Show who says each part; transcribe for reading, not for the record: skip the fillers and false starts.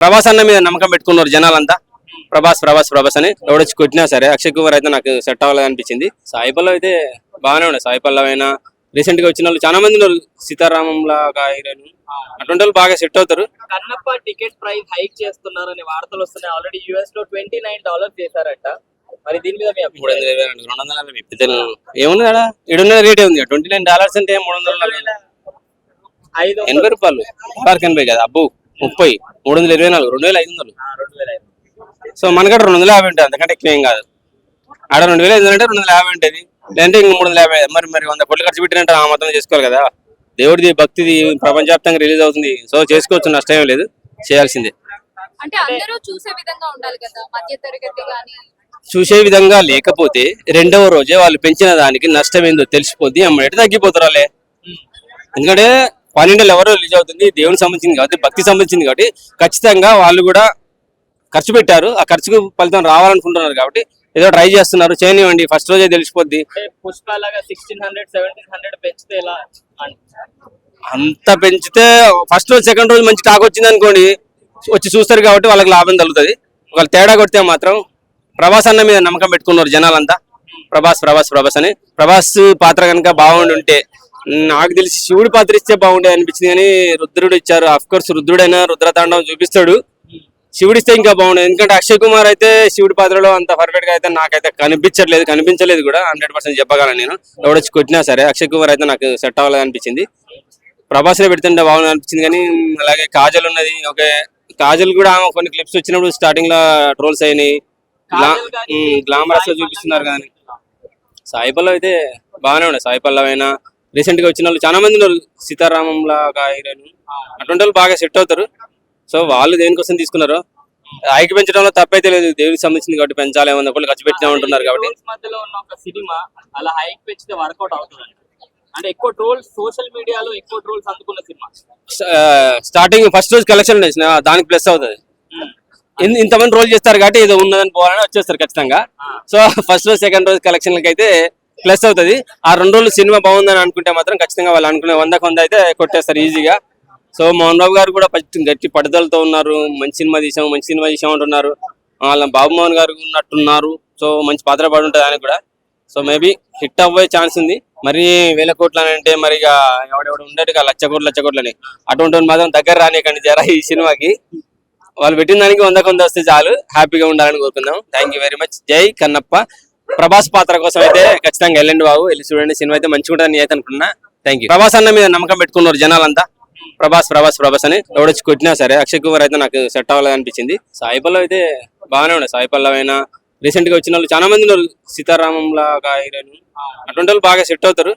Speaker 1: ప్రభాస్ అన్న మీద నమ్మకం పెట్టుకున్నారు జనాలంతా. ప్రభాస్ ప్రభాస్ ప్రభాస్ అని ఎవడొచ్చి కొట్టినా సరే అక్షయ్ కుమార్ అయితే నాకు సెట్ అవ్వలేదు అనిపించింది. సాయి పల్లవి అయితే బాగానే ఉండే. సాయి పల్లవి అయినా రీసెంట్ గా వచ్చిన వాళ్ళు చాలా మంది ఉన్నారు. సీతారామం లాగా హీరోయిన్ అటువంటి వాళ్ళు బాగా సెట్ అవుతారు.
Speaker 2: కన్నప్ప టికెట్ ప్రైస్ హైక్ చేస్తున్నారని వార్తలు వస్తున్నాయి. ఆల్రెడీ యూఎస్ లో $29 చేశారట. మరి దీని మీద మీ అభిప్రాయం?
Speaker 1: 300 ఏముంది అక్కడ ఇడున్న రేటే ఉంది. $29 అంటే 380 రూపాయలు. $80 కదా అబ్బు 30 324 2500. సో మనకడ 250 ఉంటుంది, అంతకంటే ఎక్కువ ఏం కాదు. ఆడ 2500 అంటే 250 ఉంటుంది, లేదంటే ఇంక 350. మరి 100 కోట్లు ఖర్చు పెట్టినంటే ఆ మొత్తం చేసుకోవాలి కదా. దేవుడిది భక్తిది ప్రపంచవ్యాప్తంగా రిలీజ్ అవుతుంది. సో చేసుకోవచ్చు, నష్టం లేదు, చేయాల్సిందే.
Speaker 3: అంటే అందరూ చూసే విధంగా ఉండాలి కదా, మధ్య తరగతి గాని.
Speaker 1: చూసే విధంగా లేకపోతే రెండవ రోజే వాళ్ళు పెంచిన దానికి నష్టం ఏందో తెలిసిపోద్ది, అమ్మేట తగ్గిపోతారు వాళ్ళే. ఎందుకంటే 12 ఎవరో రిలీజ్ అవుతుంది, దేవునికి సంబంధించింది కాబట్టి, భక్తి సంబంధించింది కాబట్టి ఖచ్చితంగా వాళ్ళు కూడా ఖర్చు పెట్టారు. ఆ ఖర్చుకు ఫలితం రావాలనుకుంటున్నారు కాబట్టి ఏదో ట్రై చేస్తున్నారు, చేయనివ్వండి. ఫస్ట్ రోజే తెలిసిపోద్ది.
Speaker 2: పుష్పలాగా 1600-1700 పెంచితే ఎలా?
Speaker 1: అంత పెంచితే ఫస్ట్ రోజు సెకండ్ రోజు మంచి టాక్ వచ్చింది అనుకోండి, వచ్చి చూస్తారు కాబట్టి వాళ్ళకి లాభం తగ్గుతుంది. వాళ్ళు తేడా కొడితే మాత్రం ప్రభాస్ అన్న మీద నమ్మకం పెట్టుకున్నారు జనాలంతా. ప్రభాస్ ప్రభాస్ ప్రభాస్ అని. ప్రభాస్ పాత్ర కనుక బాగుండి ఉంటే, నాకు తెలిసి శివుడి పాత్ర ఇస్తే బాగుండేది అనిపించింది, కానీ రుద్రుడు ఇచ్చారు. అఫ్ కోర్స్ రుద్రుడైనా రుద్రతాండవం చూపిస్తాడు, శివుడిస్తే ఇంకా బాగుండేది. ఎందుకంటే అక్షయ్ కుమార్ అయితే శివుడి పాత్రలో అంత పర్ఫెక్ట్ గా అయితే నాకైతే కనిపించలేదు కూడా. 100% చెప్పగలను నేను. ఎవడొచ్చి కొట్టినా సరే అక్షయ్ కుమార్ అయితే నాకు సెట్ అవ్వలేదు అనిపించింది. ప్రభాస్ లో పెడుతుంటే బాగుంది అనిపించింది. కానీ అలాగే కాజల్ ఉన్నది, ఓకే. కాజల్ కూడా కొన్ని క్లిప్స్ వచ్చినప్పుడు స్టార్టింగ్ లో ట్రోల్స్ అయినాయి, గ్లామరస్ లో చూపిస్తున్నారు. కానీ సాయి పల్లవి అయితే బాగానే ఉండే. సాయి పల్లవి అయినా రీసెంట్ గా వచ్చిన వాళ్ళు చాలా మంది ఉన్నారు. సీతారామం లాగా హీరోయిన్ అటువంటి వాళ్ళు బాగా సెట్ అవుతారు. సో వాళ్ళు దేనికోసం తీసుకున్నారు, హైక్ పెంచడంలో తప్పైతే లేదు. దేవుడికి సంబంధించింది కాబట్టి పెంచాలి, 100 కోట్లు ఖర్చు పెట్టినా ఉంటున్నారు కాబట్టి.
Speaker 2: మధ్యలో ఉన్న ఒక సినిమా అలా హైక్ పెంచితే వర్కౌట్ అవుతుంది అంటే ఎక్కువ ట్రోల్స్, సోషల్ మీడియాలో ఎక్కువ ట్రోల్స్ అందుకున్న సినిమా.
Speaker 1: స్టార్టింగ్ ఫస్ట్ రోజు కలెక్షన్ దానికి ప్లస్ అవుతుంది. ఇంతమంది రోల్ చేస్తారు కాబట్టి ఏదో ఉన్నదని పోవాలని వచ్చేస్తారు ఖచ్చితంగా. సో ఫస్ట్ రోజు సెకండ్ రోజు కలెక్షన్లకి అయితే ప్లస్ అవుతుంది. ఆ 2 రోజులు సినిమా బాగుందని అనుకుంటే మాత్రం ఖచ్చితంగా వాళ్ళు అనుకునే 100 అయితే కొట్టేస్తారు ఈజీగా. సో మోహన్ బాబు గారు కూడా గట్టి పట్టుదలతో ఉన్నారు. మంచి సినిమా తీసాం అంటున్నారు. వాళ్ళ బాబు మోహన్ గారు ఉన్నట్టున్నారు. సో మంచి పాత్ర పడి ఉంటుంది ఆయన కూడా. సో మేబీ హిట్ అవ్వే ఛాన్స్ ఉంది. మరి 1000 కోట్లు అని అంటే మరి ఎవడెవడు ఉండేట్టుగా 1,00,00,000 కోట్లని అటువంటి మాత్రం దగ్గర రానికండి జరా ఈ సినిమాకి. వాళ్ళు పెట్టిన దానికి 100 వస్తే చాలు, హ్యాపీగా ఉండాలని కోరుకుందాం. Thank you very much. జై కన్నప్ప. ప్రభాస్ పాత్ర కోసం అయితే ఖచ్చితంగా వెళ్ళండి బాబు, వెళ్ళి చూడండి. సినిమా అయితే మంచిగా ఉంటుందని నేను అయితే అనుకున్నా. Thank you. ప్రభాస్ అన్న మీద నమ్మకం పెట్టుకున్నారు జనాలంతా. ప్రభాస్ ప్రభాస్ ప్రభాస్ అని ఎవడొచ్చి కొట్టినా సరే అక్షయ్ కుమార్ అయితే నాకు సెట్ అవ్వలేదు అనిపించింది. సాయి పల్లవి అయితే బాగానే ఉండే. సాయి పల్లవి అయినా రీసెంట్ గా వచ్చిన వాళ్ళు చాలా మంది ఉన్నారు. సీతారామం లాగా హీరోయిన్ అటువంటి వాళ్ళు బాగా సెట్ అవుతారు.